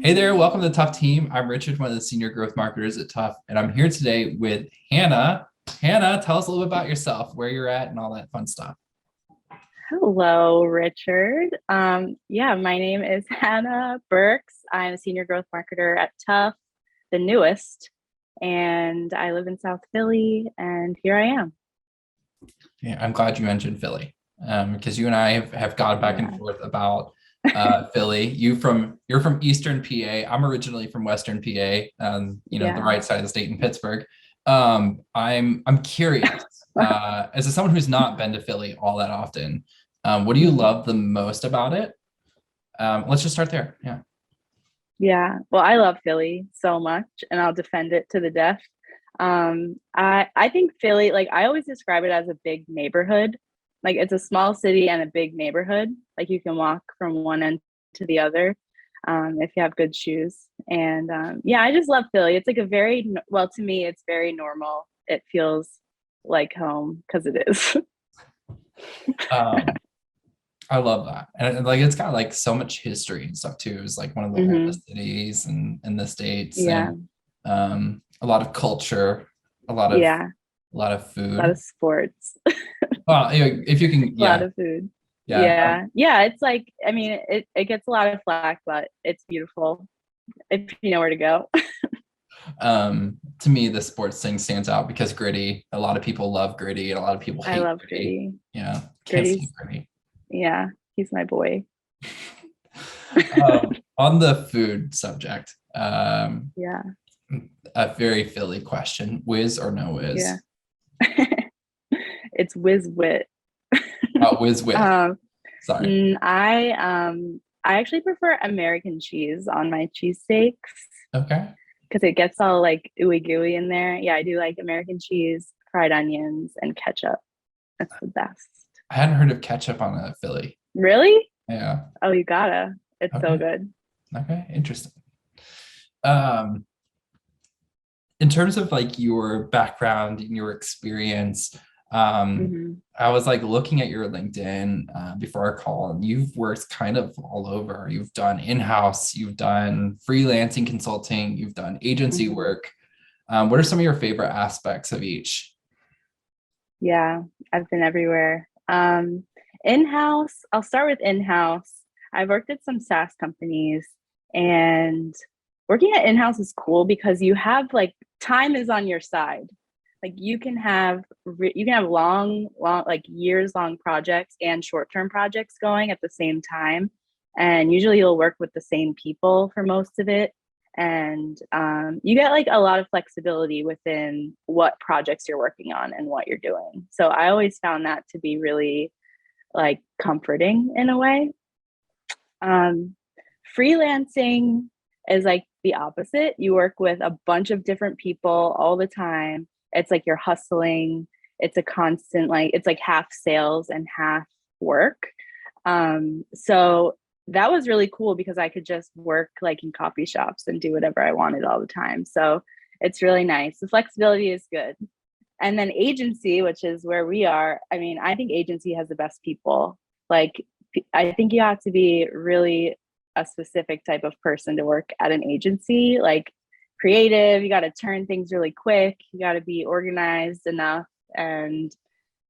Hey there, welcome to the Tuff team. I'm Richard, one of the senior growth marketers at Tuff, and I'm here today with Hannah. Hannah, tell us a little bit about yourself, where you're at, and all that fun stuff. Hello, Richard. My name is Hannah Burks. I'm a senior growth marketer at Tuff, the newest, and I live in South Philly, and here I am. Yeah, I'm glad you mentioned Philly, because you and I have gone back and Yeah. forth about Philly. You're from Eastern PA. I'm originally from Western PA, the Yeah. right side of the state in Pittsburgh. I'm curious, as someone who's not been to Philly all that often, what do you Mhm. love the most about it? Let's just start there. Yeah. Yeah. Well, I love Philly so much, and I'll defend it to the death. I think Philly, like I always describe it as a big neighborhood. Like it's a small city and a big neighborhood. Like you can walk from one end to the other, if you have good shoes. And yeah, I just love Philly. It's like well, to me, it's very normal. It feels like home because it is. Um, I love that. And like it's got like so much history and stuff too. It's like one of the Hmm. oldest cities in the States, Yeah. and a lot of culture, a lot of Yeah. a lot of A lot of food. sports. Well, if you can, A lot yeah, of food. yeah. Yeah. Yeah. It's like, I mean, it gets a lot of flack, but it's beautiful if you know where to go. To me, the sports thing stands out because gritty. A lot of people love gritty, and a lot of people I hate love gritty. Gritty. Yeah, can't stand Gritty's, gritty. yeah, he's my boy. On the food subject, Yeah. a very Philly question: whiz or no Yeah. whiz? It's whiz wit. Whiz with. Um, Sorry. I actually prefer American cheese on my cheesesteaks Okay. because it gets all like ooey gooey in there. Yeah, I do like American cheese, fried onions, and ketchup. That's the best. I hadn't heard of ketchup on a Philly. Really? Yeah. Oh, you gotta. It's so Okay. good. Okay. Interesting. Um, in terms of like your background and your experience, Hmm. I was like looking at your LinkedIn before our call, and you've worked kind of all over. You've done in-house, you've done freelancing consulting, you've done agency Hmm. work. What are some of your favorite aspects of each? Yeah, I've been everywhere. In-house, I'll start with in-house. I've worked at some SaaS companies, and working at in-house is cool because you have like time is on your side. Like you can have long like years long projects and short-term projects going at the same time. And usually you'll work with the same people for most of it. And you get like a lot of flexibility within what projects you're working on and what you're doing. So I always found that to be really like comforting in a way. um, Freelancing is like the opposite. You work with a bunch of different people all the time. It's like you're hustling. It's a constant, like it's like half sales and half work. So that was really cool because I could just work like in coffee shops and do whatever I wanted all the time. So it's really nice. The flexibility is good. And then agency, which is where we are, I mean, I think agency has the best people. Like, I think you have to be really a specific type of person to work at an agency, like creative. You got to turn things really quick. You got to be organized enough. And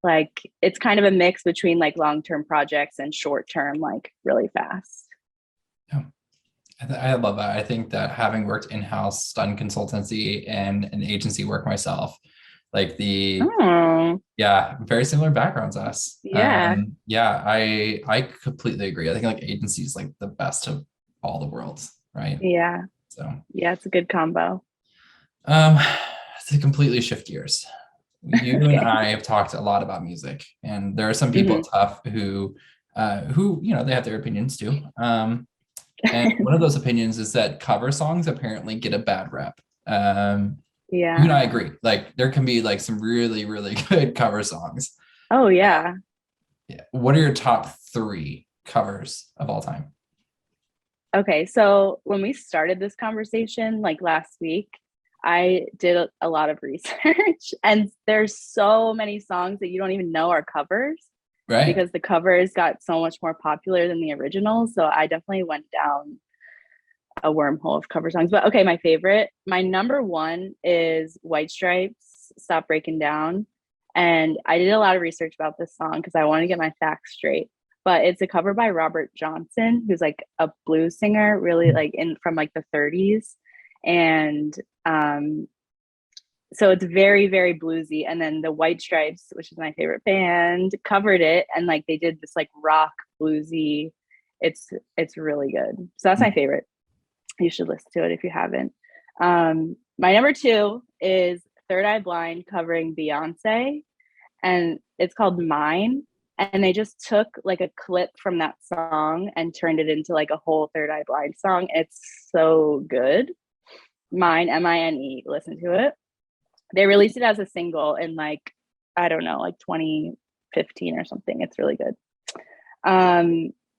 like, it's kind of a mix between like long term projects and short term, like really fast. Yeah. I love that. I think that having worked in-house, done consultancy and an agency work myself, like Oh, yeah, very similar backgrounds us. yeah. Yeah, I completely agree. I think like agency is like the best of all the worlds, right? Yeah. So, Yeah. It's a good combo. um, to completely shift gears, you and Okay. I have talked a lot about music, and there are some people Hmm. at Tough who they have their opinions too. And one of those opinions is that cover songs apparently get a bad rep. You and Yeah. I agree. Like there can be like some really, really good cover songs. Oh, yeah. Yeah. What are your top three covers of all time? Okay, so when we started this conversation like last week, I did a lot of research and there's so many songs that you don't even know are covers Right? because the covers got so much more popular than the originals. So I definitely went down a wormhole of cover songs. But okay, my number one is White Stripes, Stop Breaking Down. And I did a lot of research about this song because I want to get my facts straight. But it's a cover by Robert Johnson, who's like a blues singer, really like in from like the 30s. And so it's very, very bluesy. And then the White Stripes, which is my favorite band, covered it, and like they did this like rock bluesy. It's really good. So that's my favorite. You should listen to it if you haven't. My number two is Third Eye Blind covering Beyonce, and it's called Mine. And they just took like a clip from that song and turned it into like a whole Third Eye Blind song. It's so good. Mine, Mine. Listen to it. They released it as a single in like, I don't know, like 2015 or something. It's really good.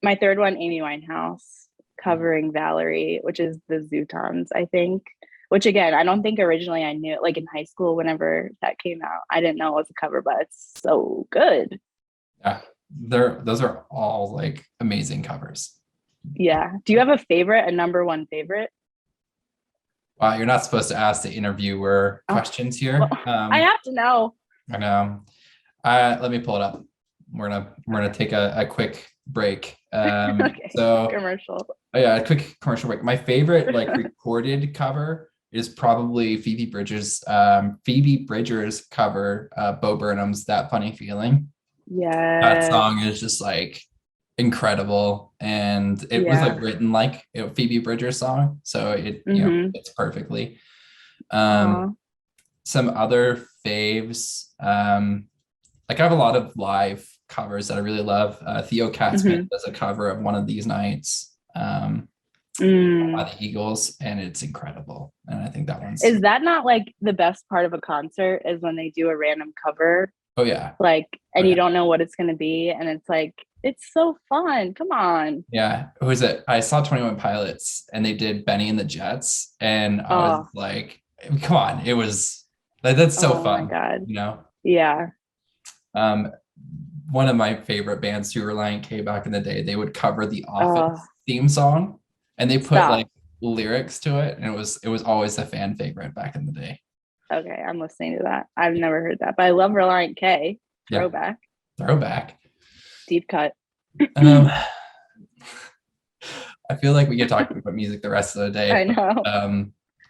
My third one, Amy Winehouse covering Valerie, which is the Zootons, I think. Which again, I don't think originally I knew, like in high school, whenever that came out, I didn't know it was a cover, but it's so good. Yeah, those are all like amazing covers. Yeah. Do you have a favorite, a number one favorite? Wow, you're not supposed to ask the interviewer questions here. I have to know. I know. Let me pull it up. We're gonna take a quick break. Okay. So Commercial. yeah, a quick commercial break. My favorite like recorded cover is probably Phoebe Bridgers' cover, Bo Burnham's "That Funny Feeling." Yeah. That song is just like incredible, and it was like written like a Phoebe Bridgers song, so it it's perfectly. Some other faves, like I have a lot of live covers that I really love. Theo Katzman does a cover of One of These Nights by the Eagles, and it's incredible. And I think that one's is that not like the best part of a concert is when they do a random cover? Oh yeah. Like, and you don't know what it's going to be, and it's like, it's so fun. Come on. Yeah. Who is it? I saw 21 Pilots and they did Benny and the Jets, and I was like, come on. It was like, that's so fun. Oh my God. You know? Yeah. One of my favorite bands too, Reliant K, back in the day, they would cover the Office theme song, and they put like lyrics to it, and it was always a fan favorite back in the day. Okay, I'm listening to that. I've never heard that, but I love Reliant K. Throwback. Yeah. Throwback. Deep cut. I feel like we could talk about music the rest of the day. I know.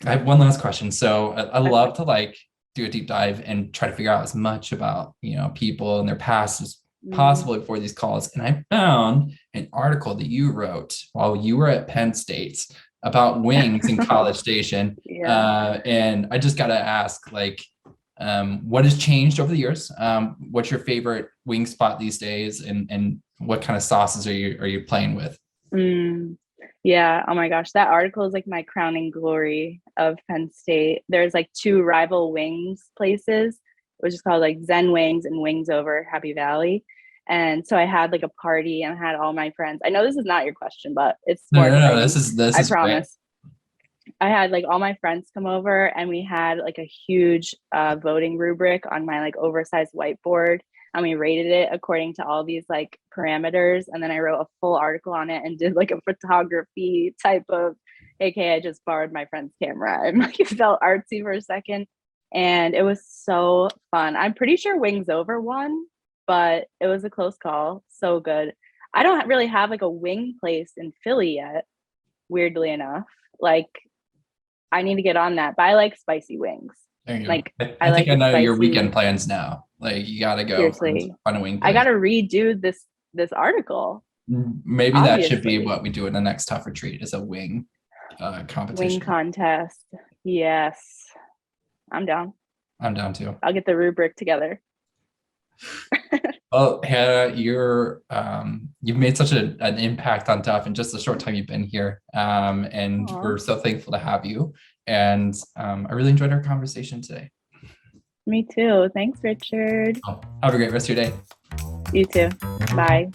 I have one last question. So I love to like do a deep dive and try to figure out as much about, people and their past as possible before these calls. And I found an article that you wrote while you were at Penn State about wings in College Station. And I just got to ask, like, what has changed over the years? What's your favorite wing spot these days? And what kind of sauces are you playing with? Yeah. Oh my gosh. That article is like my crowning glory of Penn State. There's like two rival wings places, which is called like Zen Wings and Wings Over Happy Valley. And so I had like a party and I had all my friends. I know this is not your question, but it's more no, this is I promise. Great. I had like all my friends come over and we had like a huge voting rubric on my like oversized whiteboard, and we rated it according to all these like parameters. And then I wrote a full article on it and did like a photography type of, okay, I just borrowed my friend's camera and like it felt artsy for a second. And it was so fun. I'm pretty sure Wings Over won, but it was a close call. So good. I don't really have like a wing place in Philly yet, weirdly enough. Like, I need to get on that, but I like spicy wings. Like, I think I know your weekend plans now. Like, you gotta go. Seriously, find a wing place. I gotta redo this article. Maybe obviously. That should be what we do in the next Tuff retreat, is a wing competition. Wing contest. Yes, I'm down. I'm down too. I'll get the rubric together. Well, Hannah, you've made such an impact on Tuff in just the short time you've been here, and we're so thankful to have you. And I really enjoyed our conversation today. Me too. Thanks, Richard. Have a great rest of your day. You too. Bye.